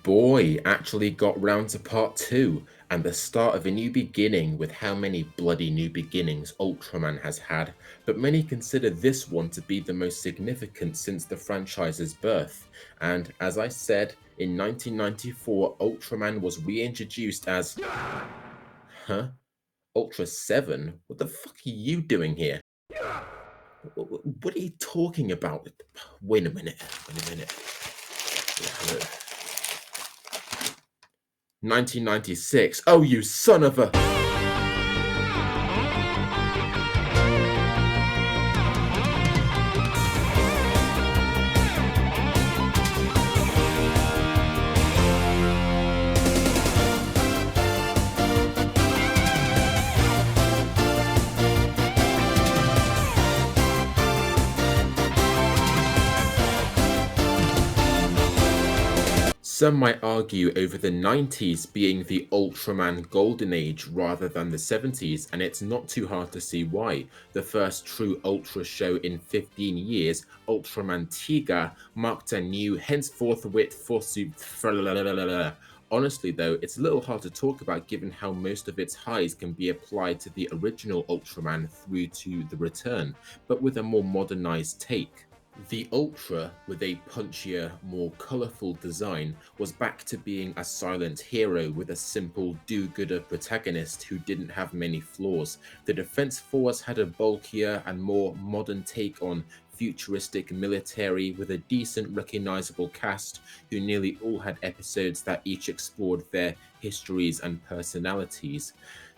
boy actually got round to part 2 and the start of a new beginning with how many bloody new beginnings Ultraman has had, but many consider this one to be the most significant since the franchise's birth. And as I said, in 1994, Ultraman was reintroduced as. Huh? Ultra 7? What the fuck are you doing here? What are you talking about? Wait a minute. Wait a minute. 1996. Oh, you son of a. Some might argue over the 90s being the Ultraman golden age rather than the 70s, and it's not too hard to see why. The first true Ultra show in 15 years, Ultraman Tiga, marked a new, henceforth wit forsooth. Honestly though, it's a little hard to talk about given how most of its highs can be applied to the original Ultraman through to the return, but with a more modernized take. The Ultra, with a punchier, more colourful design, was back to being a silent hero with a simple do-gooder protagonist who didn't have many flaws. The Defense Force had a bulkier and more modern take on futuristic military with a decent recognisable cast who nearly all had episodes that each explored their histories and personalities.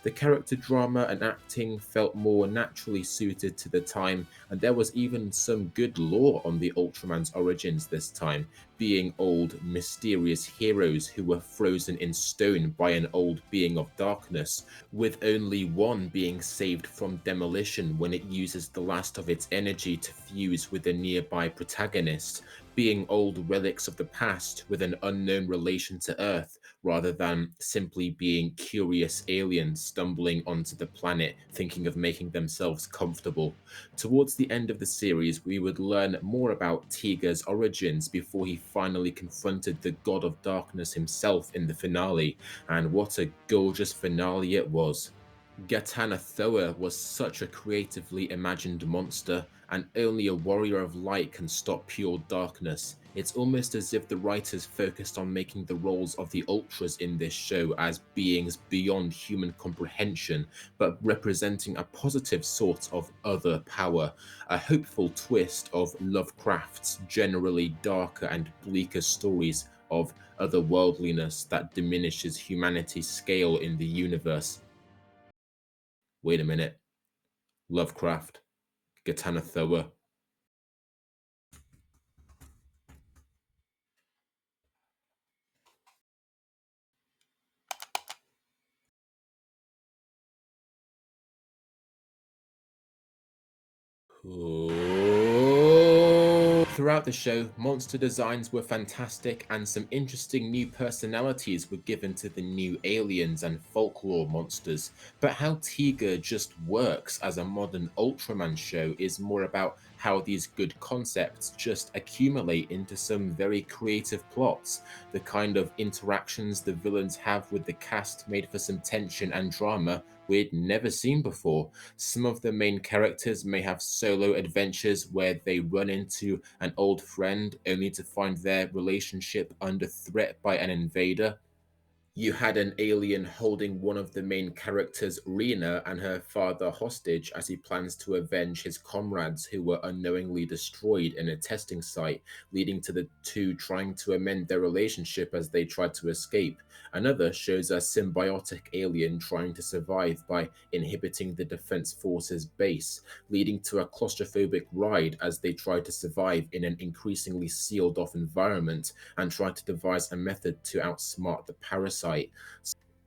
The character drama and acting felt more naturally suited to the time, and there was even some good lore on the Ultraman's origins this time, being old, mysterious heroes who were frozen in stone by an old being of darkness, with only one being saved from demolition when it uses the last of its energy to fuse with a nearby protagonist, being old relics of the past with an unknown relation to Earth, rather than simply being curious aliens stumbling onto the planet thinking of making themselves comfortable. Towards the end of the series, we would learn more about Tiga's origins before he finally confronted the God of Darkness himself in the finale, and what a gorgeous finale it was. Gatana Thoa was such a creatively imagined monster, and only a warrior of light can stop pure darkness. It's almost as if the writers focused on making the roles of the Ultras in this show as beings beyond human comprehension, but representing a positive sort of other power, a hopeful twist of Lovecraft's generally darker and bleaker stories of otherworldliness that diminishes humanity's scale in the universe. Wait a minute. Lovecraft, Gatana Thoa. Throughout the show, monster designs were fantastic and some interesting new personalities were given to the new aliens and folklore monsters, but how Tiga just works as a modern Ultraman show is more about how these good concepts just accumulate into some very creative plots. The kind of interactions the villains have with the cast made for some tension and drama we'd never seen before. Some of the main characters may have solo adventures where they run into an old friend only to find their relationship under threat by an invader. You had an alien holding one of the main characters, Rena, and her father hostage as he plans to avenge his comrades who were unknowingly destroyed in a testing site, leading to the two trying to amend their relationship as they tried to escape. Another shows a symbiotic alien trying to survive by inhibiting the Defense Force's base, leading to a claustrophobic ride as they try to survive in an increasingly sealed off environment and try to devise a method to outsmart the parasite.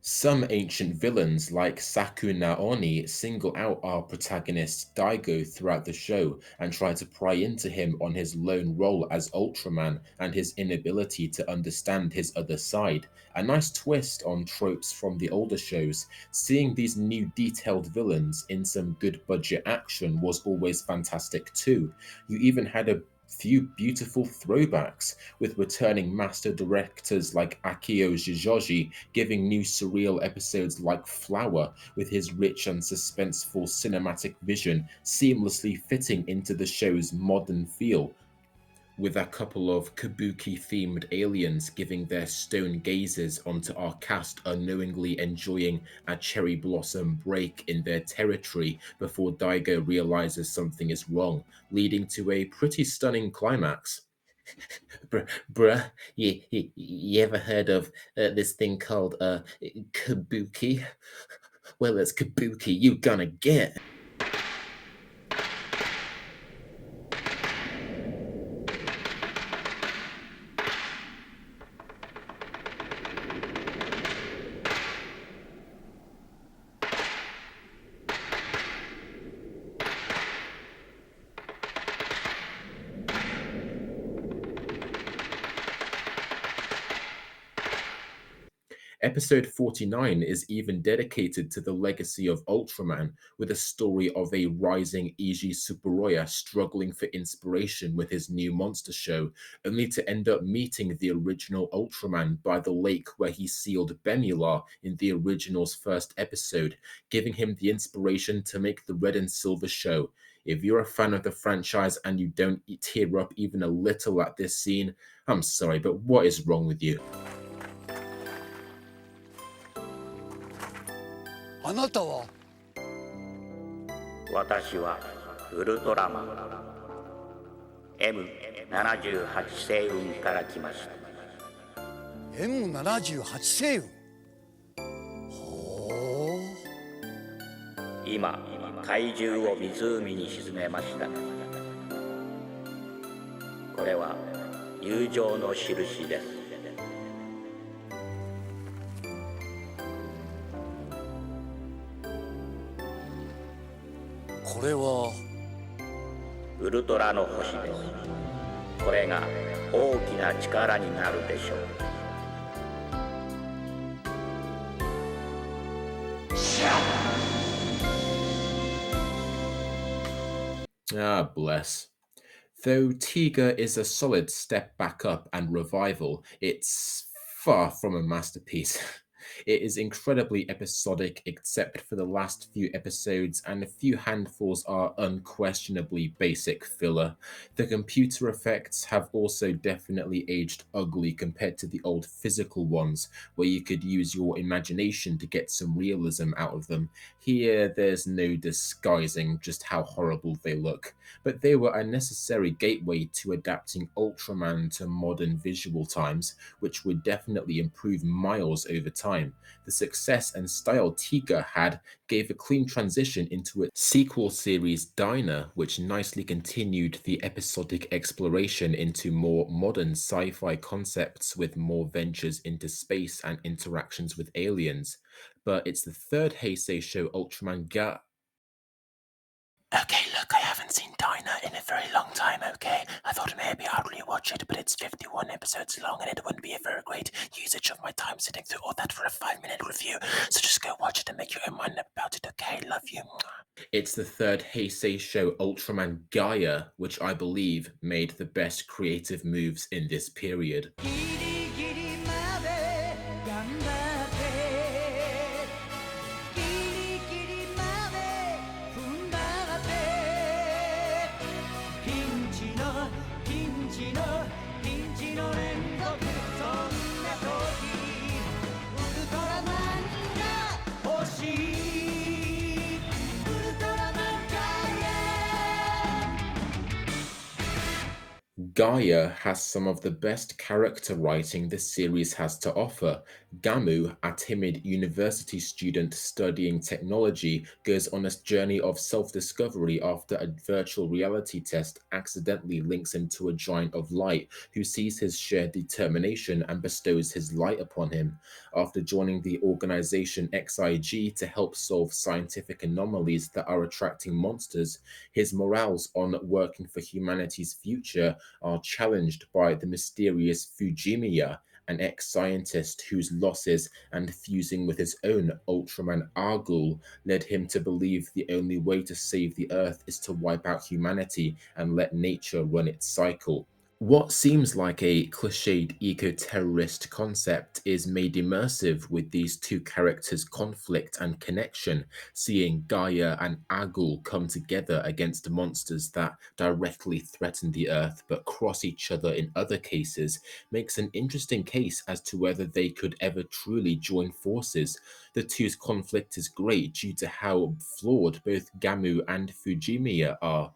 Some ancient villains like Sakuna Oni single out our protagonist Daigo throughout the show and try to pry into him on his lone role as Ultraman and his inability to understand his other side. A nice twist on tropes from the older shows. Seeing these new detailed villains in some good budget action was always fantastic too. You even had a few beautiful throwbacks, with returning master directors like Akio Jijoji giving new surreal episodes like Flower, with his rich and suspenseful cinematic vision seamlessly fitting into the show's modern feel, with a couple of kabuki themed aliens giving their stone gazes onto our cast unknowingly enjoying a cherry blossom break in their territory before Daigo realizes something is wrong, leading to a pretty stunning climax. Bruh, you ever heard of this thing called kabuki? Well, it's kabuki you gonna get. Episode 49 is even dedicated to the legacy of Ultraman, with a story of a rising Iji Tsuburaya struggling for inspiration with his new monster show, only to end up meeting the original Ultraman by the lake where he sealed Bemula in the original's first episode, giving him the inspiration to make the Red and Silver show. If you're a fan of the franchise and you don't tear up even a little at this scene, I'm sorry, but what is wrong with you? あなたは私はウルトラマン M78 星雲から来ました。 M78 星雲。ほう。今怪獣を湖に沈めました。これは友情の印です。これはウルトラの星です。これが大きな力になるでしょう。 Ah, bless. Though Tiga is a solid step back up and revival, it's far from a masterpiece. It is incredibly episodic, except for the last few episodes, and a few handfuls are unquestionably basic filler. The computer effects have also definitely aged ugly compared to the old physical ones, where you could use your imagination to get some realism out of them. Here, there's no disguising just how horrible they look, but they were a necessary gateway to adapting Ultraman to modern visual times, which would definitely improve miles over time. The success and style Tiga had gave a clean transition into its sequel series Diner, which nicely continued the episodic exploration into more modern sci-fi concepts with more ventures into space and interactions with aliens. But it's the third Heisei show Ultraman got. Okay, look, I haven't seen Diner in a very long time, okay? I thought maybe I'd rewatch it, but it's 51 episodes long and it wouldn't be a very great usage of my time sitting through all that for a 5-minute review. So just go watch it and make your own mind about it, okay? Love you. It's the third Heisei show Ultraman Gaia, which I believe made the best creative moves in this period. Gaia has some of the best character writing this series has to offer. Gamu, a timid university student studying technology, goes on a journey of self-discovery after a virtual reality test accidentally links him to a giant of light who sees his shared determination and bestows his light upon him. After joining the organization XIG to help solve scientific anomalies that are attracting monsters, his morals on working for humanity's future are challenged by the mysterious Fujimiya, an ex-scientist whose losses and fusing with his own Ultraman Argul led him to believe the only way to save the Earth is to wipe out humanity and let nature run its cycle. What seems like a cliched eco-terrorist concept is made immersive with these two characters' conflict and connection, seeing Gaia and Agul come together against monsters that directly threaten the Earth but cross each other in other cases, makes an interesting case as to whether they could ever truly join forces. The two's conflict is great due to how flawed both Gamu and Fujimiya are.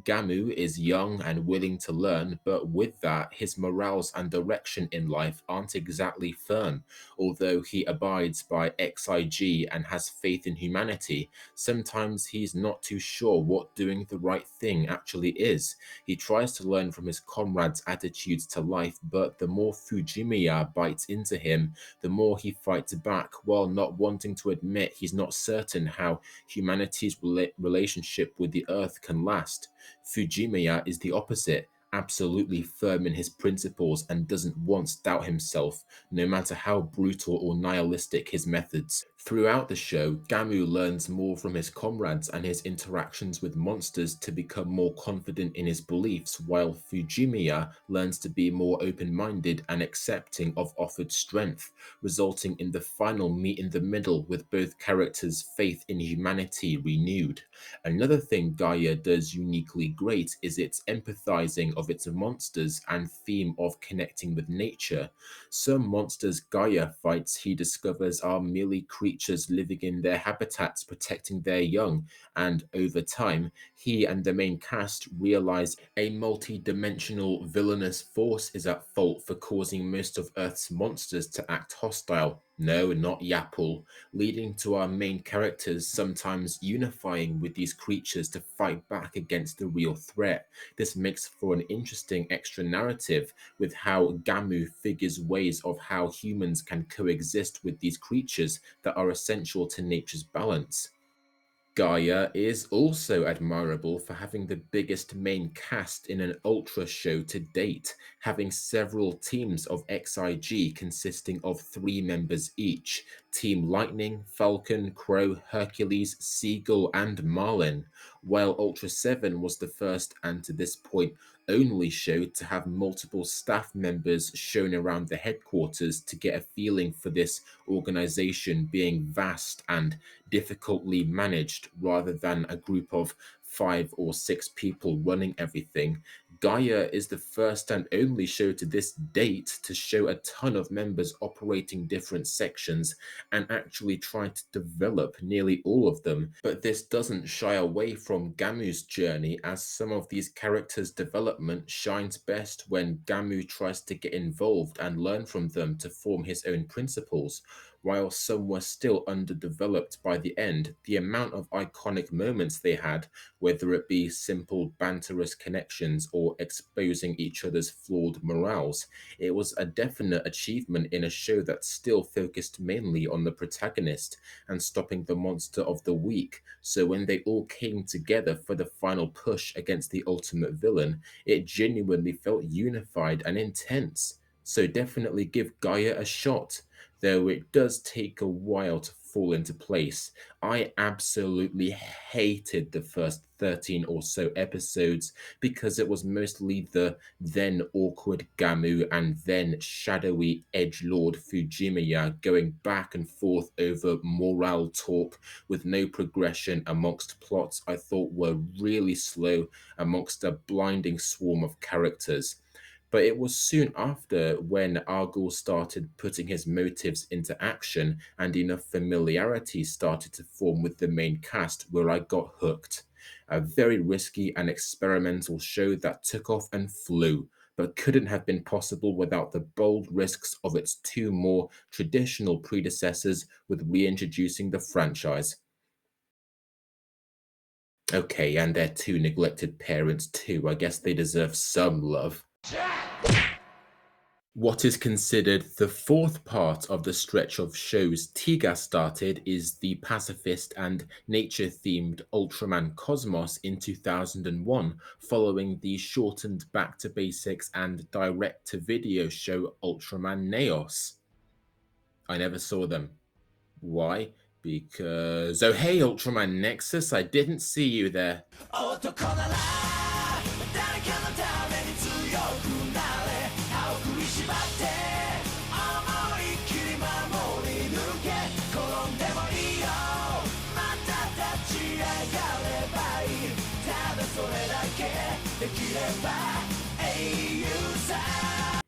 Gamu is young and willing to learn, but with that, his morals and direction in life aren't exactly firm. Although he abides by XIG and has faith in humanity, sometimes he's not too sure what doing the right thing actually is. He tries to learn from his comrades' attitudes to life, but the more Fujimiya bites into him, the more he fights back while not wanting to admit he's not certain how humanity's relationship with the Earth can last. Fujimiya is the opposite, absolutely firm in his principles and doesn't once doubt himself, no matter how brutal or nihilistic his methods. Throughout the show, Gamu learns more from his comrades and his interactions with monsters to become more confident in his beliefs, while Fujimiya learns to be more open-minded and accepting of offered strength, resulting in the final meet in the middle with both characters' faith in humanity renewed. Another thing Gaia does uniquely great is its empathizing of its monsters and theme of connecting with nature. Some monsters Gaia fights he discovers are merely creatures living in their habitats protecting their young, and over time, he and the main cast realize a multi-dimensional villainous force is at fault for causing most of Earth's monsters to act hostile. No, not Yapple, leading to our main characters sometimes unifying with these creatures to fight back against the real threat. This makes for an interesting extra narrative with how Gamu figures ways of how humans can coexist with these creatures that are essential to nature's balance. Gaia is also admirable for having the biggest main cast in an Ultra show to date, having several teams of XIG consisting of 3 members each: Team Lightning, Falcon, Crow, Hercules, Seagull, and Marlin, while Ultra 7 was the first and to this point only show to have multiple staff members shown around the headquarters to get a feeling for this organization being vast and difficultly managed rather than a group of 5 or 6 people running everything. Gaia is the first and only show to this date to show a ton of members operating different sections and actually try to develop nearly all of them. But this doesn't shy away from Gamu's journey, as some of these characters' development shines best when Gamu tries to get involved and learn from them to form his own principles. While some were still underdeveloped by the end, the amount of iconic moments they had, whether it be simple banterous connections or exposing each other's flawed morals, it was a definite achievement in a show that still focused mainly on the protagonist and stopping the monster of the week. So when they all came together for the final push against the ultimate villain, it genuinely felt unified and intense. So definitely give Gaia a shot, though it does take a while to fall into place. I absolutely hated the first 13 or so episodes because it was mostly the then awkward Gamu and then shadowy edgelord Fujimiya going back and forth over morale talk with no progression amongst plots I thought were really slow amongst a blinding swarm of characters. But it was soon after when Argyle started putting his motives into action and enough familiarity started to form with the main cast where I got hooked. A very risky and experimental show that took off and flew, but couldn't have been possible without the bold risks of its 2 more traditional predecessors with reintroducing the franchise. Okay, and their 2 neglected parents too. I guess they deserve some love. What is considered the fourth part of the stretch of shows Tiga started is the pacifist and nature-themed Ultraman Cosmos in 2001, following the shortened Back to Basics and direct-to-video show Ultraman Neos. I never saw them. Why? Because, oh hey Ultraman Nexus, I didn't see you there.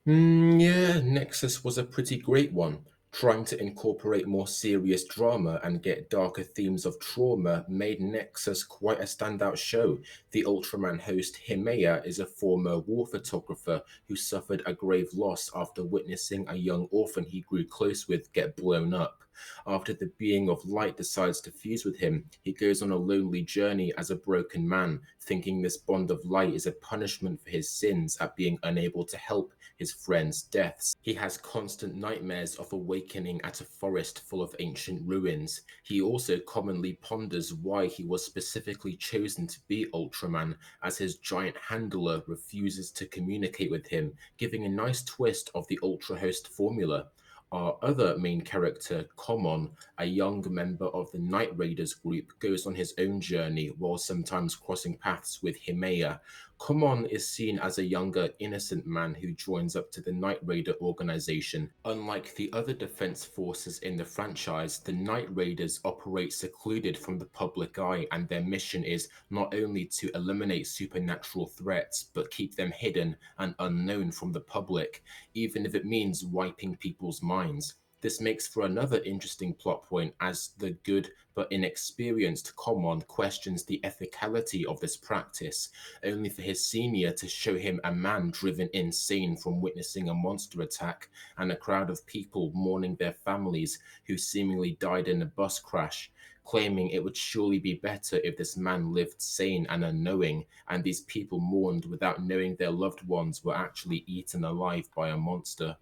Yeah, Nexus was a pretty great one. Trying to incorporate more serious drama and get darker themes of trauma made Nexus quite a standout show. The Ultraman host Himeya is a former war photographer who suffered a grave loss after witnessing a young orphan he grew close with get blown up. After the being of light decides to fuse with him, he goes on a lonely journey as a broken man, thinking this bond of light is a punishment for his sins at being unable to help his friends' deaths. He has constant nightmares of awakening at a forest full of ancient ruins. He also commonly ponders why he was specifically chosen to be Ultraman, as his giant handler refuses to communicate with him, giving a nice twist of the Ultra Host formula. Our other main character, Common, a young member of the Night Raiders group, goes on his own journey while sometimes crossing paths with Himeya. Common is seen as a younger, innocent man who joins up to the Night Raider organization. Unlike the other defense forces in the franchise, the Night Raiders operate secluded from the public eye, and their mission is not only to eliminate supernatural threats, but keep them hidden and unknown from the public, even if it means wiping people's minds. This makes for another interesting plot point as the good but inexperienced Common questions the ethicality of this practice, only for his senior to show him a man driven insane from witnessing a monster attack and a crowd of people mourning their families who seemingly died in a bus crash, claiming it would surely be better if this man lived sane and unknowing, and these people mourned without knowing their loved ones were actually eaten alive by a monster.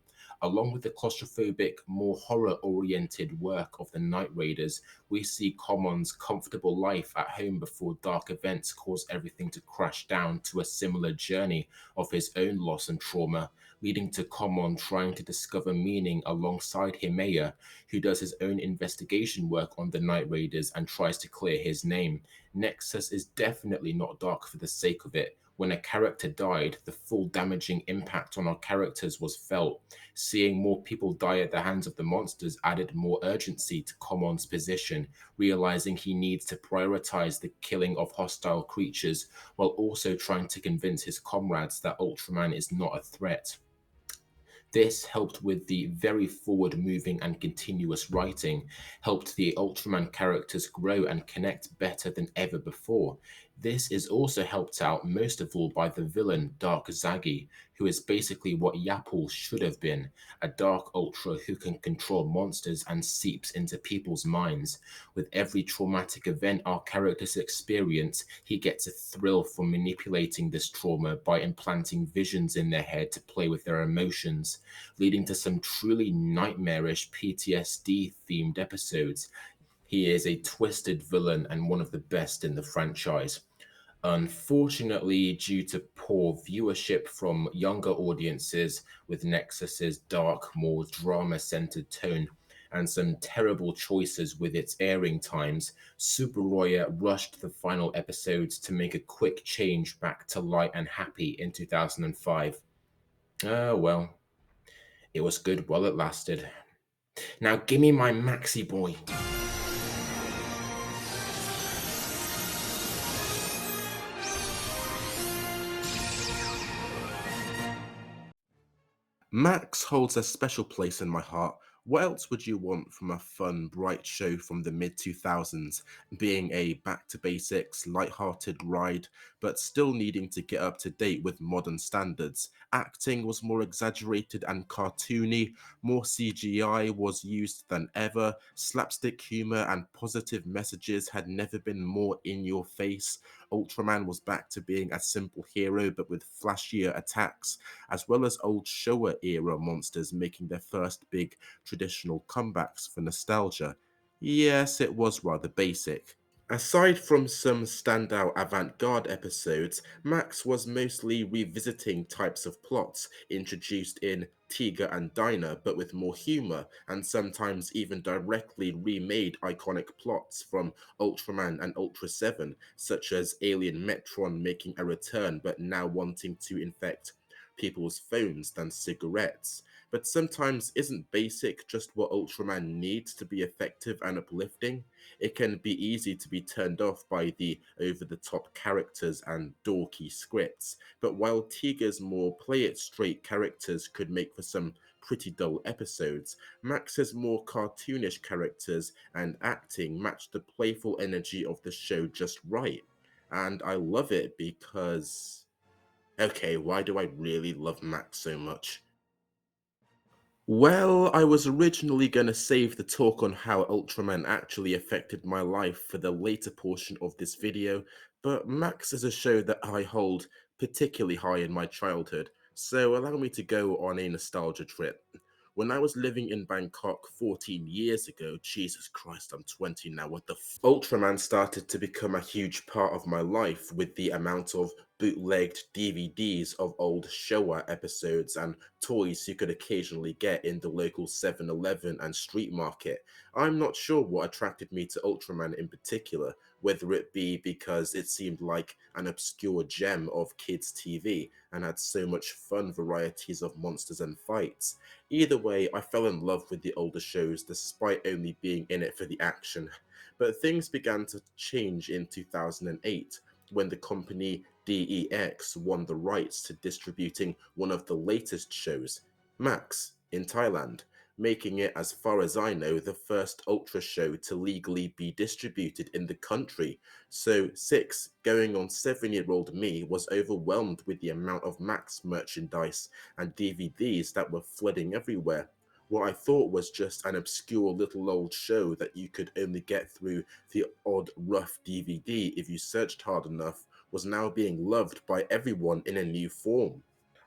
Along with the claustrophobic, more horror oriented work of the Night Raiders, we see Common's comfortable life at home before dark events cause everything to crash down to a similar journey of his own loss and trauma, leading to Common trying to discover meaning alongside Himeya, who does his own investigation work on the Night Raiders and tries to clear his name. Nexus is definitely not dark for the sake of it. When a character died, the full damaging impact on our characters was felt. Seeing more people die at the hands of the monsters added more urgency to Common's position, realizing he needs to prioritize the killing of hostile creatures while also trying to convince his comrades that Ultraman is not a threat. This helped with the very forward moving and continuous writing, helped the Ultraman characters grow and connect better than ever before. This is also helped out most of all by the villain, Dark Zagi, who is basically what Yapple should have been, a Dark Ultra who can control monsters and seeps into people's minds. With every traumatic event our characters experience, he gets a thrill from manipulating this trauma by implanting visions in their head to play with their emotions, leading to some truly nightmarish PTSD themed episodes. He is a twisted villain and one of the best in the franchise. Unfortunately, due to poor viewership from younger audiences with Nexus's dark, more drama centered tone, and some terrible choices with its airing times, Tsuburaya rushed the final episodes to make a quick change back to light and happy in 2005. Well, it was good while it lasted. Now gimme my Maxi Boy. Max holds a special place in my heart. What else would you want from a fun, bright show from the mid 2000s, being a back to basics, light-hearted ride, but still needing to get up to date with modern standards? Acting was more exaggerated and cartoony, more CGI was used than ever, slapstick humor and positive messages had never been more in your face. Ultraman was back to being a simple hero but with flashier attacks, as well as old Showa era monsters making their first big traditional comebacks for nostalgia. Yes, it was rather basic. Aside from some standout avant-garde episodes, Max was mostly revisiting types of plots introduced in Tiga and Dinah but with more humor, and sometimes even directly remade iconic plots from Ultraman and Ultra 7, such as Alien Metron making a return but now wanting to infect people's phones than cigarettes. But sometimes isn't basic just what Ultraman needs to be effective and uplifting? It can be easy to be turned off by the over the top characters and dorky scripts, but while Tiga's more play it straight characters could make for some pretty dull episodes, Max's more cartoonish characters and acting match the playful energy of the show just right. And I love it because. Okay, why do I really love Max so much? Well, I was originally going to save the talk on how Ultraman actually affected my life for the later portion of this video, but Max is a show that I hold particularly high in my childhood, so allow me to go on a nostalgia trip. When I was living in Bangkok 14 years ago, Jesus Christ, I'm 20 now, what the Ultraman started to become a huge part of my life with the amount of bootlegged DVDs of old Showa episodes and toys you could occasionally get in the local 7-Eleven and street market. I'm not sure what attracted me to Ultraman in particular, whether it be because it seemed like an obscure gem of kids' TV and had so much fun varieties of monsters and fights. Either way, I fell in love with the older shows despite only being in it for the action. But things began to change in 2008 when the company DEX won the rights to distributing one of the latest shows, Max, in Thailand, making it, as far as I know, the first Ultra show to legally be distributed in the country. So 6, going on 7-year-old me was overwhelmed with the amount of Max merchandise and DVDs that were flooding everywhere. What I thought was just an obscure little old show that you could only get through the odd rough DVD if you searched hard enough was now being loved by everyone in a new form.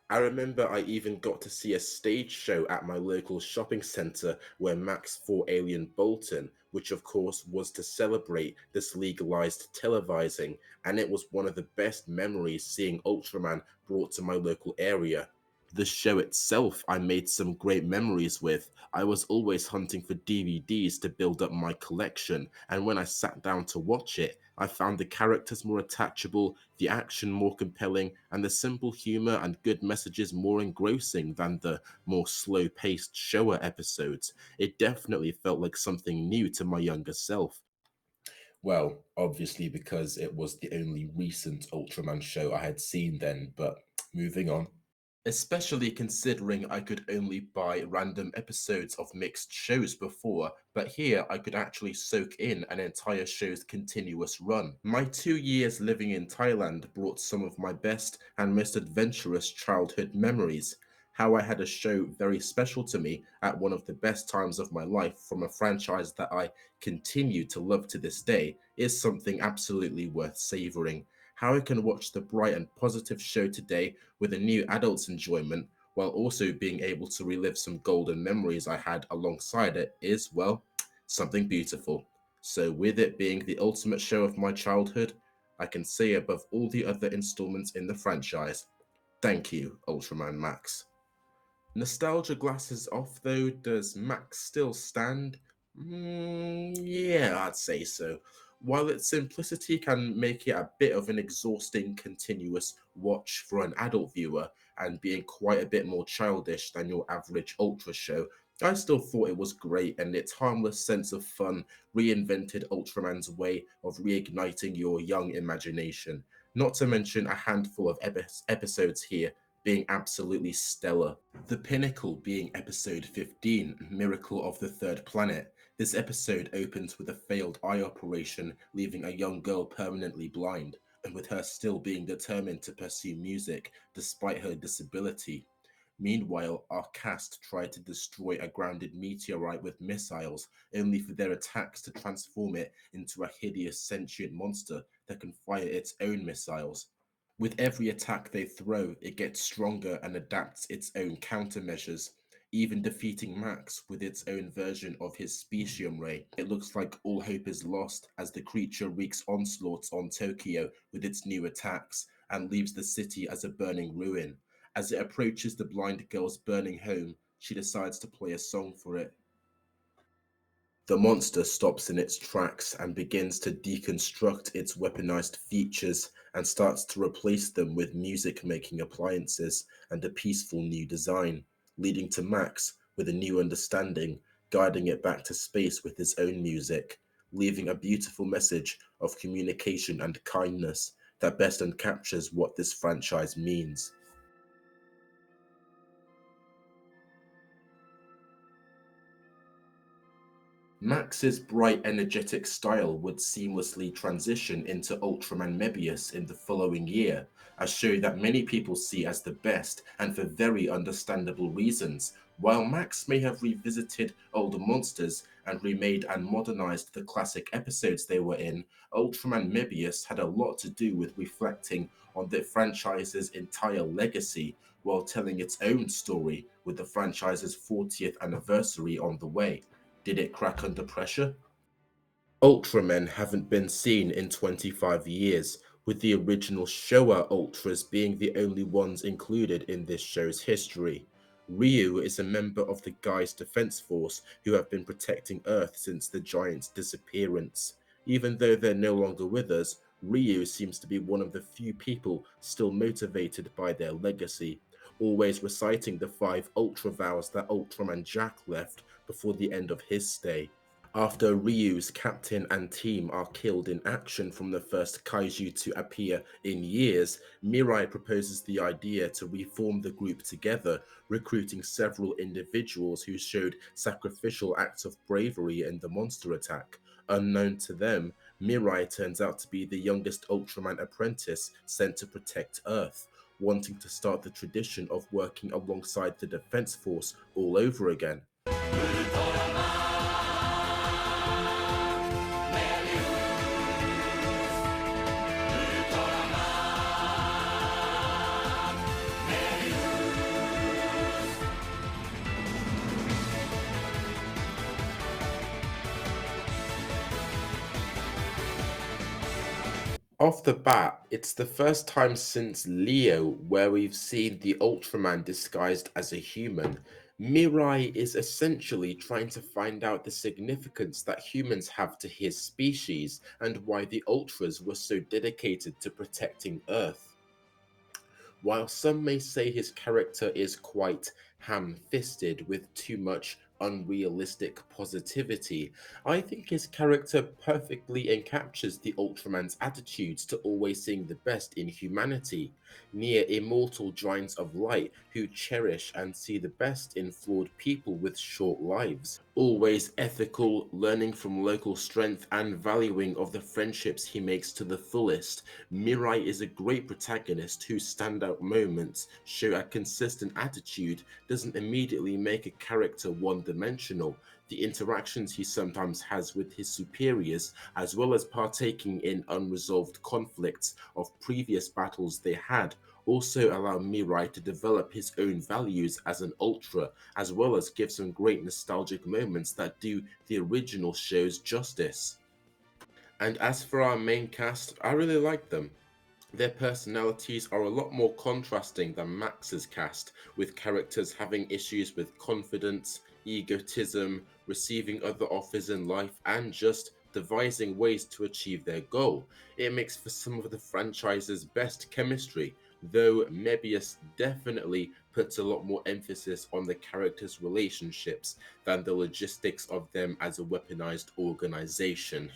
I remember I even got to see a stage show at my local shopping centre where Max fought Alien Bolton, which of course was to celebrate this legalised televising, and it was one of the best memories seeing Ultraman brought to my local area. The show itself I made some great memories with. I was always hunting for DVDs to build up my collection, and when I sat down to watch it, I found the characters more attachable, the action more compelling, and the simple humor and good messages more engrossing than the more slow-paced Showa episodes. It definitely felt like something new to my younger self. Well, obviously because it was the only recent Ultraman show I had seen then, but moving on. Especially considering I could only buy random episodes of mixed shows before, but here I could actually soak in an entire show's continuous run. My 2 years living in Thailand brought some of my best and most adventurous childhood memories. How I had a show very special to me at one of the best times of my life from a franchise that I continue to love to this day is something absolutely worth savouring. How I can watch the bright and positive show today with a new adult's enjoyment while also being able to relive some golden memories I had alongside it is, well, something beautiful. So, with it being the ultimate show of my childhood, I can say above all the other installments in the franchise, thank you, Ultraman Max. Nostalgia glasses off though, does Max still stand? Yeah, I'd say so. While its simplicity can make it a bit of an exhausting, continuous watch for an adult viewer and being quite a bit more childish than your average Ultra show, I still thought it was great, and its harmless sense of fun reinvented Ultraman's way of reigniting your young imagination. Not to mention a handful of episodes here being absolutely stellar. The pinnacle being episode 15, Miracle of the Third Planet. This episode opens with a failed eye operation, leaving a young girl permanently blind, and with her still being determined to pursue music despite her disability. Meanwhile, our cast try to destroy a grounded meteorite with missiles, only for their attacks to transform it into a hideous sentient monster that can fire its own missiles. With every attack they throw, it gets stronger and adapts its own countermeasures, even defeating Max with its own version of his specium ray. It looks like all hope is lost as the creature wreaks onslaughts on Tokyo with its new attacks and leaves the city as a burning ruin. As it approaches the blind girl's burning home, she decides to play a song for it. The monster stops in its tracks and begins to deconstruct its weaponized features and starts to replace them with music-making appliances and a peaceful new design, leading to Max with a new understanding, guiding it back to space with his own music, leaving a beautiful message of communication and kindness that best encaptures what this franchise means. Max's bright, energetic style would seamlessly transition into Ultraman Mebius in the following year, a show that many people see as the best and for very understandable reasons. While Max may have revisited older monsters and remade and modernized the classic episodes they were in, Ultraman Mebius had a lot to do with reflecting on the franchise's entire legacy while telling its own story with the franchise's 40th anniversary on the way. Did it crack under pressure? Ultramen haven't been seen in 25 years, with the original Showa Ultras being the only ones included in this show's history. Ryu is a member of the Gai's defense force who have been protecting Earth since the giant's disappearance. Even though they're no longer with us, Ryu seems to be one of the few people still motivated by their legacy, always reciting the 5 Ultra vows that Ultraman Jack left before the end of his stay. After Ryu's captain and team are killed in action from the first kaiju to appear in years, Mirai proposes the idea to reform the group together, recruiting several individuals who showed sacrificial acts of bravery in the monster attack. Unknown to them, Mirai turns out to be the youngest Ultraman apprentice sent to protect Earth, wanting to start the tradition of working alongside the Defense Force all over again. Off the bat, it's the first time since Leo where we've seen the Ultraman disguised as a human. Mirai is essentially trying to find out the significance that humans have to his species and why the Ultras were so dedicated to protecting Earth. While some may say his character is quite ham-fisted with too much unrealistic positivity, I think his character perfectly encaptures the Ultraman's attitudes to always seeing the best in humanity, near immortal giants of light who cherish and see the best in flawed people with short lives. Always ethical, learning from local strength and valuing of the friendships he makes to the fullest, Mirai is a great protagonist whose standout moments show a consistent attitude doesn't immediately make a character one-dimensional. The interactions he sometimes has with his superiors, as well as partaking in unresolved conflicts of previous battles they had, also allow Mirai to develop his own values as an Ultra, as well as give some great nostalgic moments that do the original shows justice. And as for our main cast, I really like them. Their personalities are a lot more contrasting than Max's cast, with characters having issues with confidence, egotism, receiving other offers in life, and just devising ways to achieve their goal. It makes for some of the franchise's best chemistry, though Mebius definitely puts a lot more emphasis on the characters' relationships than the logistics of them as a weaponized organization.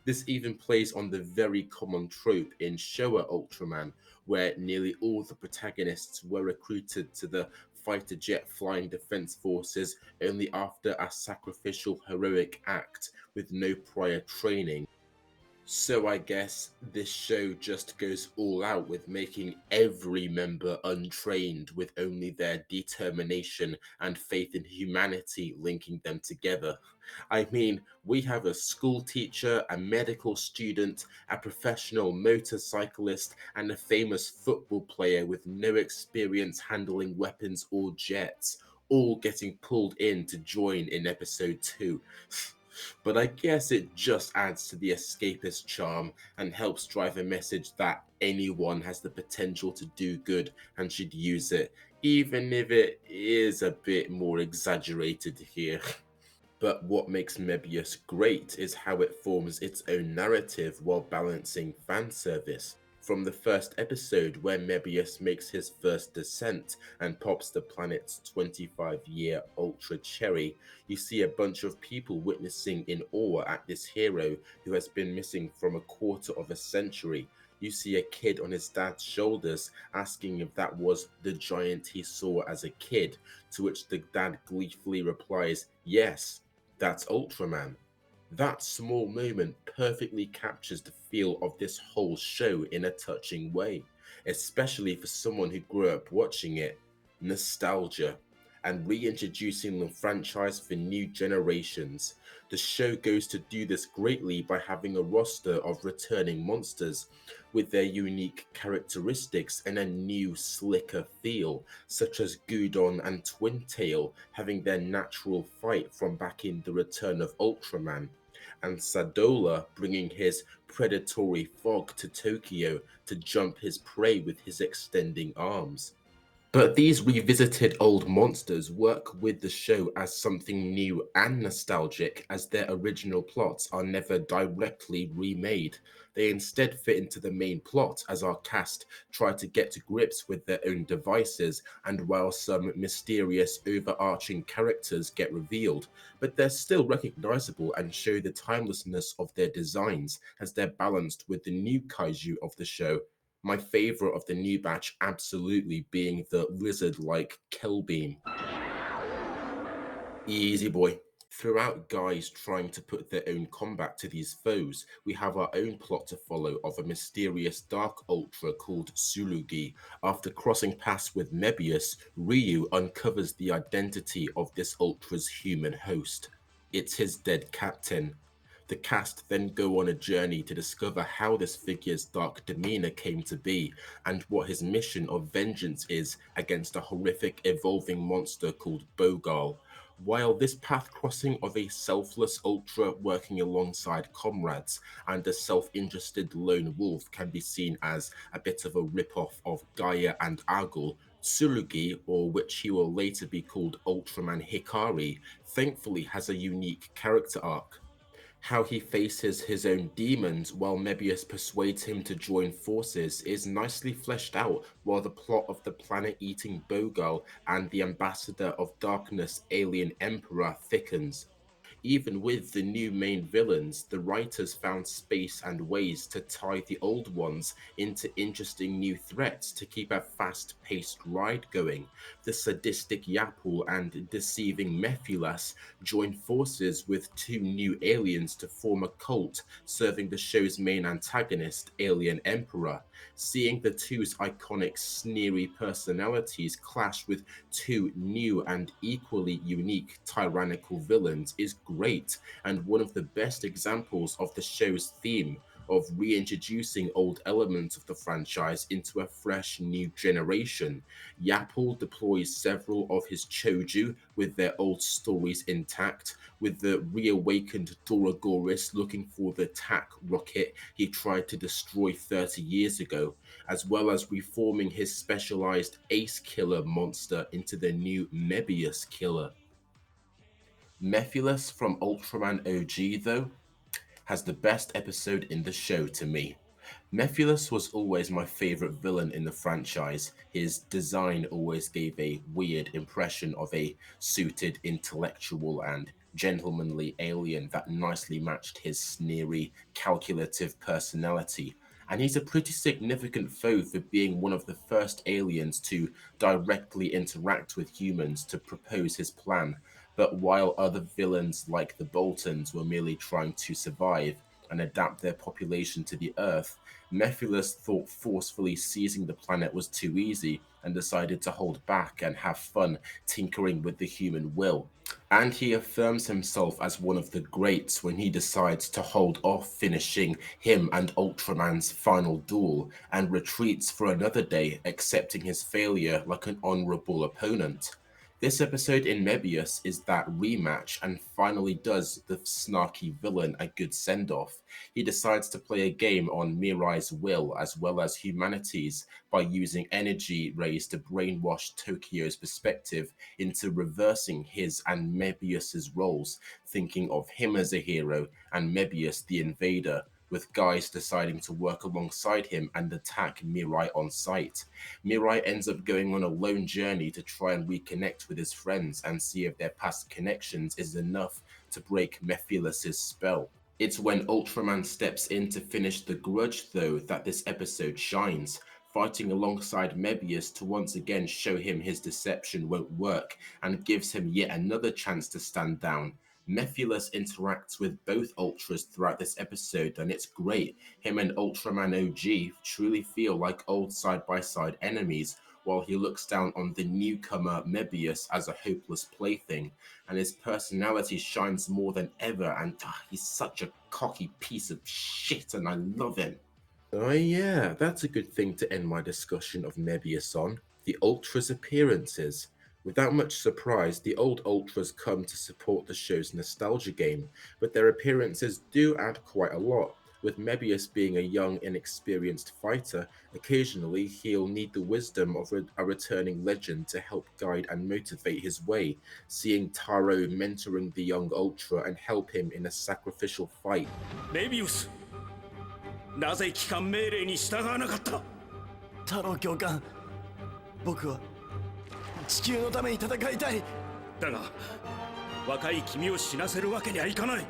This even plays on the very common trope in Showa Ultraman, where nearly all the protagonists were recruited to the fighter jet flying defense forces only after a sacrificial heroic act with no prior training. So I guess this show just goes all out with making every member untrained, with only their determination and faith in humanity linking them together. I mean, we have a school teacher, a medical student, a professional motorcyclist, and a famous football player with no experience handling weapons or jets, all getting pulled in to join in episode 2. But I guess it just adds to the escapist charm and helps drive a message that anyone has the potential to do good and should use it, even if it is a bit more exaggerated here. But what makes Mebius great is how it forms its own narrative while balancing fan service. From the first episode, where Mebius makes his first descent and pops the planet's 25-year Ultra Cherry, you see a bunch of people witnessing in awe at this hero who has been missing from a quarter of a century. You see a kid on his dad's shoulders asking if that was the giant he saw as a kid, to which the dad gleefully replies, "Yes, that's Ultraman." That small moment perfectly captures the feel of this whole show in a touching way, especially for someone who grew up watching it. Nostalgia. And reintroducing the franchise for new generations. The show goes to do this greatly by having a roster of returning monsters with their unique characteristics and a new, slicker feel, such as Gudon and Twintail having their natural fight from back in The Return of Ultraman, and Sadola bringing his predatory fog to Tokyo to jump his prey with his extending arms. But these revisited old monsters work with the show as something new and nostalgic, as their original plots are never directly remade. They instead fit into the main plot as our cast try to get to grips with their own devices, and while some mysterious overarching characters get revealed, but they're still recognizable and show the timelessness of their designs as they're balanced with the new kaiju of the show. My favorite of the new batch absolutely being the lizard-like Kelbeam. Easy boy. Throughout guys trying to put their own combat to these foes, we have our own plot to follow of a mysterious dark ultra called Sulugi. After crossing paths with Mebius, Ryu uncovers the identity of this ultra's human host. It's his dead captain. The cast then go on a journey to discover how this figure's dark demeanor came to be and what his mission of vengeance is against a horrific evolving monster called Bogal. While this path crossing of a selfless ultra working alongside comrades and a self-interested lone wolf can be seen as a bit of a rip-off of Gaia and Agul, Tsurugi, or which he will later be called Ultraman Hikari, thankfully has a unique character arc. How he faces his own demons while Mebius persuades him to join forces is nicely fleshed out, while the plot of the planet-eating Bogal and the Ambassador of Darkness alien Emperor thickens. Even with the new main villains, the writers found space and ways to tie the old ones into interesting new threats to keep a fast-paced ride going. The sadistic Yapul and deceiving Mephilas join forces with two new aliens to form a cult serving the show's main antagonist, Alien Emperor. Seeing the two's iconic sneery personalities clash with two new and equally unique tyrannical villains is great, and one of the best examples of the show's theme of reintroducing old elements of the franchise into a fresh new generation. Yapple deploys several of his Choju with their old stories intact, with the reawakened Dorogoris looking for the TAC rocket he tried to destroy 30 years ago, as well as reforming his specialized Ace Killer monster into the new Mebius Killer. Mephilas from Ultraman OG, though, has the best episode in the show to me. Mephilas was always my favorite villain in the franchise. His design always gave a weird impression of a suited intellectual and gentlemanly alien that nicely matched his sneery, calculative personality. And he's a pretty significant foe for being one of the first aliens to directly interact with humans to propose his plan. But while other villains like the Boltons were merely trying to survive, and adapt their population to the Earth, Mephiles thought forcefully seizing the planet was too easy and decided to hold back and have fun tinkering with the human will. And he affirms himself as one of the greats when he decides to hold off finishing him and Ultraman's final duel and retreats for another day, accepting his failure like an honorable opponent. This episode in Mebius is that rematch and finally does the snarky villain a good send off. He decides to play a game on Mirai's will as well as humanity's by using energy rays to brainwash Tokyo's perspective into reversing his and Mebius's roles, thinking of him as a hero and Mebius the invader, with guys deciding to work alongside him and attack Mirai on sight. Mirai ends up going on a lone journey to try and reconnect with his friends and see if their past connections is enough to break Mephiles' spell. It's when Ultraman steps in to finish the grudge, though, that this episode shines, fighting alongside Mebius to once again show him his deception won't work and gives him yet another chance to stand down. Mephiles interacts with both Ultras throughout this episode, and it's great. Him and Ultraman OG truly feel like old side-by-side enemies, while he looks down on the newcomer Mebius as a hopeless plaything, and his personality shines more than ever, and he's such a cocky piece of shit, and I love him. Oh yeah, that's a good thing to end my discussion of Mebius on. The Ultras' appearances. Without much surprise, the old Ultras come to support the show's nostalgia game, but their appearances do add quite a lot. With Mebius being a young, inexperienced fighter, occasionally he'll need the wisdom of a returning legend to help guide and motivate his way, seeing Taro mentoring the young Ultra and help him in a sacrificial fight. メビウス、なぜ帰還命令に従わなかった？太郎教官、僕は地球のために戦いたい。だが若い君を死なせるわけにはいかない。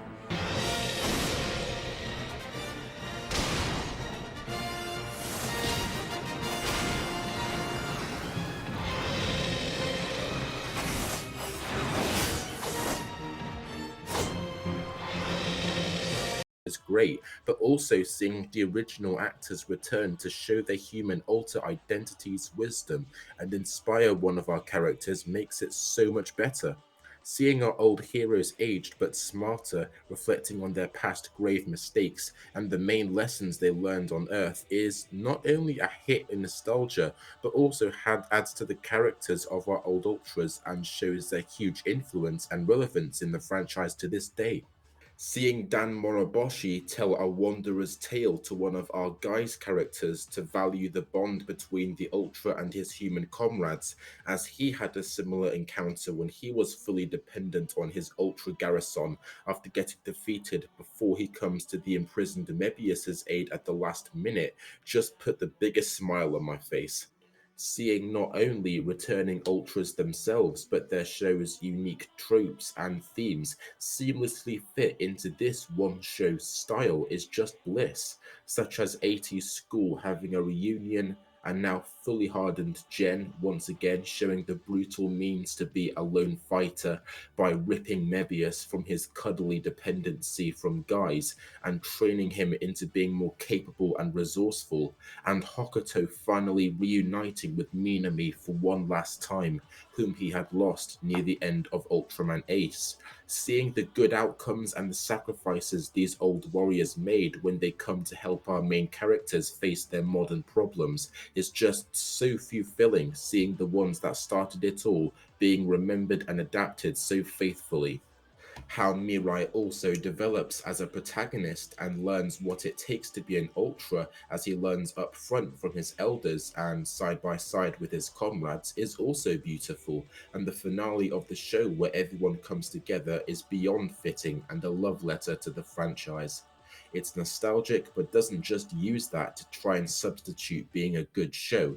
Is great, but also seeing the original actors return to show their human alter identity's wisdom and inspire one of our characters makes it so much better. Seeing our old heroes aged but smarter, reflecting on their past grave mistakes and the main lessons they learned on Earth is not only a hit in nostalgia, but also adds to the characters of our old Ultras and shows their huge influence and relevance in the franchise to this day. Seeing Dan Moroboshi tell a wanderer's tale to one of our Guy's characters to value the bond between the Ultra and his human comrades, as he had a similar encounter when he was fully dependent on his Ultra Garrison after getting defeated before he comes to the imprisoned Mebius's aid at the last minute, just put the biggest smile on my face. Seeing not only returning Ultras themselves, but their show's unique tropes and themes seamlessly fit into this one show style is just bliss, such as 80s School having a reunion, and now fully hardened Jen once again showing the brutal means to be a lone fighter by ripping Mebius from his cuddly dependency from Guys and training him into being more capable and resourceful, and Hokuto finally reuniting with Minami for one last time, whom he had lost near the end of Ultraman Ace. Seeing the good outcomes and the sacrifices these old warriors made when they come to help our main characters face their modern problems is just so fulfilling, seeing the ones that started it all being remembered and adapted so faithfully. How Mirai also develops as a protagonist and learns what it takes to be an Ultra as he learns up front from his elders and side by side with his comrades is also beautiful, and the finale of the show where everyone comes together is beyond fitting and a love letter to the franchise. It's nostalgic, but doesn't just use that to try and substitute being a good show.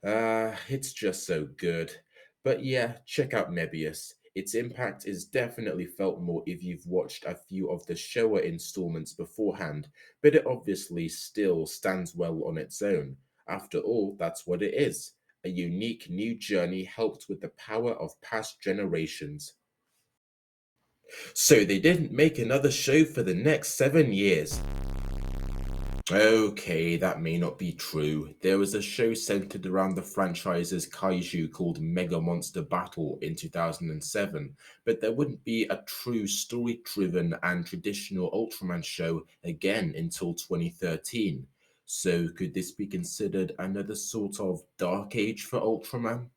It's just so good. But yeah, check out Mebius. Its impact is definitely felt more if you've watched a few of the Showa installments beforehand, but it obviously still stands well on its own. After all, that's what it is, a unique new journey helped with the power of past generations. So they didn't make another show for the next 7 years. Okay, that may not be true. There was a show centered around the franchise's kaiju called Mega Monster Battle in 2007, but there wouldn't be a true story driven and traditional Ultraman show again until 2013. So, could this be considered another sort of dark age for Ultraman?